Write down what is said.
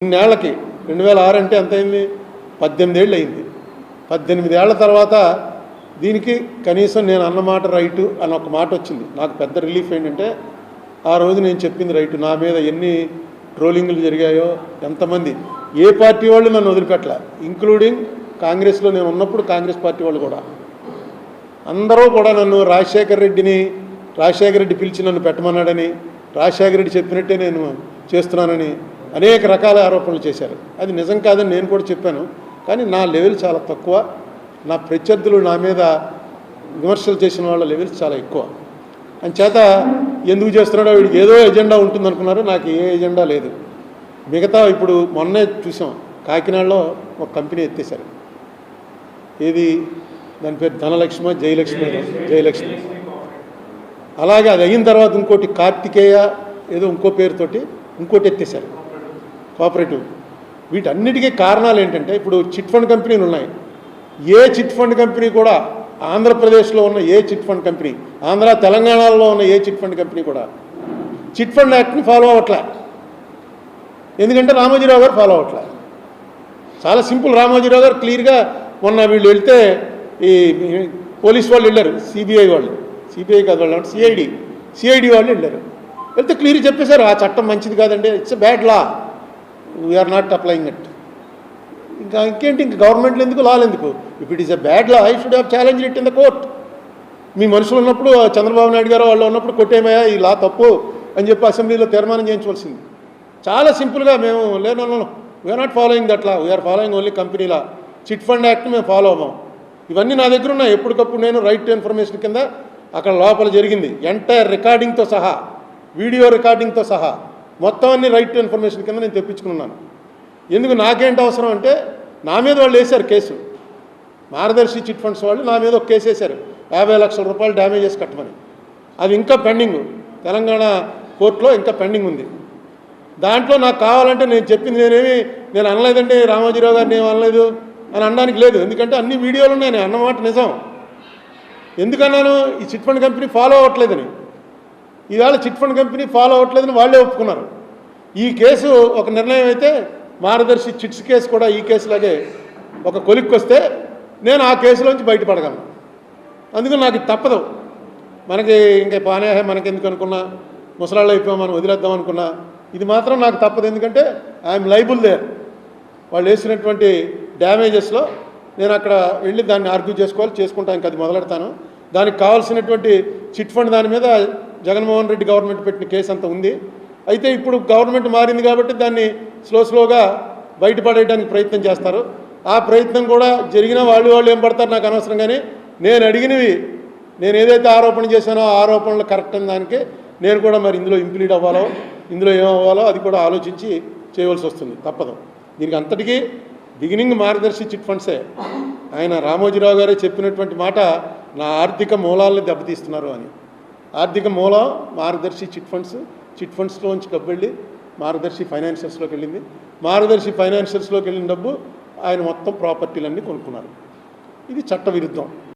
ఇన్నేళ్లకి 2006 అంటే ఎంత అయింది? 18 ఏళ్ళు అయింది. 18 ఏళ్ల తర్వాత దీనికి కనీసం నేను అన్నమాట రైటు అని ఒక మాట వచ్చింది. నాకు పెద్ద రిలీఫ్ ఏంటంటే ఆ రోజు నేను చెప్పింది రైటు. నా మీద ఎన్ని ట్రోలింగ్లు జరిగాయో, ఎంతమంది ఏ పార్టీ వాళ్ళు నన్ను వదిలిపెట్టలే, ఇంక్లూడింగ్ కాంగ్రెస్లో నేను ఉన్నప్పుడు కాంగ్రెస్ పార్టీ వాళ్ళు కూడా అందరూ కూడా నన్ను రాజశేఖర రెడ్డి పిలిచి నన్ను పెట్టమన్నాడని, రాజశేఖర రెడ్డి చెప్పినట్టే నేను చేస్తున్నానని అనేక రకాల ఆరోపణలు చేశారు. అది నిజం కాదని నేను కూడా చెప్పాను. కానీ నా లెవెల్ చాలా తక్కువ, నా ప్రత్యర్థులు నా మీద విమర్శలు చేసిన వాళ్ళ లెవెల్స్ చాలా ఎక్కువ. అంచేత ఎందుకు చేస్తున్నాడో వీడికి ఏదో ఎజెండా ఉంటుందనుకున్నారు. నాకు ఏ ఎజెండా లేదు. మిగతా ఇప్పుడు మొన్నే చూసాం, కాకినాడలో ఒక కంపెనీ ఎత్తేశారు. ఏది దాని పేరు ధనలక్ష్మి, జయలక్ష్మి. అలాగే అది అయిన తర్వాత ఇంకోటి కార్తికేయ ఏదో ఇంకో పేరుతోటి ఇంకోటి ఎత్తేశారు, కోఆపరేటివ్. వీటన్నిటికీ కారణాలు ఏంటంటే ఇప్పుడు చిట్ ఫండ్ కంపెనీలు ఉన్నాయి. ఏ చిట్ ఫండ్ కంపెనీ కూడా ఆంధ్రప్రదేశ్లో ఉన్న ఏ చిట్ ఫండ్ కంపెనీ, ఆంధ్ర తెలంగాణలో ఉన్న ఏ చిట్ ఫండ్ కంపెనీ కూడా చిట్ ఫండ్ యాక్ట్ని ఫాలో అవ్వట్లే. ఎందుకంటే రామోజీరావు గారు ఫాలో అవ్వట్లే. చాలా సింపుల్. రామోజీరావు గారు క్లియర్గా మొన్న వీళ్ళు వెళ్తే ఈ పోలీస్ వాళ్ళు వెళ్ళారు, సిబిఐ కాదు వాళ్ళు, సిఐడి వాళ్ళు వెళ్ళారు. వెళ్తే క్లియర్ చెప్పేశారు ఆ చట్టం మంచిది కాదండి, it's a bad law, we're not applying it. ఇంకేంటి, ఇంక గవర్నమెంట్లు ఎందుకు, లాలు ఎందుకు? If it is a bad law I should have challenge it in the court. మీ మనుషులు ఉన్నప్పుడు, చంద్రబాబు నాయుడు గారు వాళ్ళు ఉన్నప్పుడు కొట్టేమయ్యా ఈ లా తప్పు అని చెప్పి అసెంబ్లీలో తీర్మానం చేయించవలసింది. చాలా సింపుల్గా మేము లేను, we're not following that law, we're following only company law. Chit fund యాక్ట్ని మేము ఫాలో అవ్వం. ఇవన్నీ నా దగ్గర ఉన్నాయి. ఎప్పటికప్పుడు నేను రైట్ టు ఇన్ఫర్మేషన్ కింద అక్కడ లోపల జరిగింది ఎంటైర్ రికార్డింగ్తో సహా, వీడియో రికార్డింగ్తో సహా మొత్తం అన్ని రైట్ టు ఇన్ఫర్మేషన్ కింద నేను తెప్పించుకున్నాను. ఎందుకు, నాకేంటి అవసరం అంటే నా మీద వాళ్ళు వేశారు కేసు. మార్గదర్శి చిట్ ఫండ్స్ వాళ్ళు నా మీద ఒక కేసు వేశారు, 50 లక్షల రూపాయలు డ్యామేజెస్ కట్టమని. అది ఇంకా పెండింగ్, తెలంగాణ కోర్టులో ఇంకా పెండింగ్ ఉంది. దాంట్లో నాకు కావాలంటే నేను చెప్పింది నేను అనలేదండి, రామోజీరావు గారిని ఏం అనలేదు అని అనడానికి లేదు. ఎందుకంటే అన్ని వీడియోలు ఉన్నాయి, నేను అన్నమాట నిజం. ఎందుకన్నాను, ఈ చిట్ ఫండ్ కంపెనీ ఫాలో అవ్వట్లేదని. ఈవేళ చిట్ ఫండ్ కంపెనీ ఫాలో అవ్వట్లేదని వాళ్ళే ఒప్పుకున్నారు. ఈ కేసు ఒక నిర్ణయం అయితే మార్గదర్శి చిట్స్ కేసు కూడా ఈ కేసులాగే ఒక కొలిక్కి వస్తే నేను ఆ కేసులోంచి బయటపడగలను. అందుకని నాకు తప్పదు. మనకి ఇంకా పానే మనకెందుకు అనుకున్నా, ముసలాళ్ళు అయిపోయాం మనం వదిలేద్దాం అనుకున్నా, ఇది మాత్రం నాకు తప్పదు. ఎందుకంటే ఐఎమ్ లైబుల్ దేర్. వాళ్ళు వేసినటువంటి డ్యామేజెస్లో నేను అక్కడ వెళ్ళి దాన్ని ఆర్గ్యూ చేసుకుంటా. ఇంకా అది మొదలెడతాను. దానికి కావాల్సినటువంటి చిట్ ఫండ్ దాని మీద జగన్మోహన్ రెడ్డి గవర్నమెంట్ పెట్టిన కేసు అంతా ఉంది. అయితే ఇప్పుడు గవర్నమెంట్ మారింది కాబట్టి దాన్ని స్లోగా బయటపడేయడానికి ప్రయత్నం చేస్తారు. ఆ ప్రయత్నం కూడా జరిగినా వాళ్ళు ఏం పడతారు నాకు అనవసరం. కానీ నేను అడిగినవి, నేను ఏదైతే ఆరోపణ చేశానో ఆ ఆరోపణలు కరెక్ట్ అయిన దానికి నేను కూడా మరి ఇందులో ఇంప్లీడ్ అవ్వాలో, ఇందులో ఏమవ్వాలో అది కూడా ఆలోచించి చేయవలసి వస్తుంది, తప్పదు. దీనికి అంతటికీ బిగినింగ్ మార్గదర్శి చిట్ ఫండ్సే. ఆయన రామోజీరావు గారే చెప్పినటువంటి మాట, నా ఆర్థిక మూలాలను దెబ్బతీస్తున్నారు అని. ఆర్థిక మూలం మార్గదర్శి చిట్ ఫండ్స్లోంచి డబ్బు వెళ్ళి మార్గదర్శి ఫైనాన్షియల్స్లోకి వెళ్ళింది. మార్గదర్శి ఫైనాన్షియల్స్లోకి వెళ్ళిన డబ్బు ఆయన మొత్తం ప్రాపర్టీలన్నీ కొనుక్కున్నారు. ఇది చట్టవిరుద్ధం.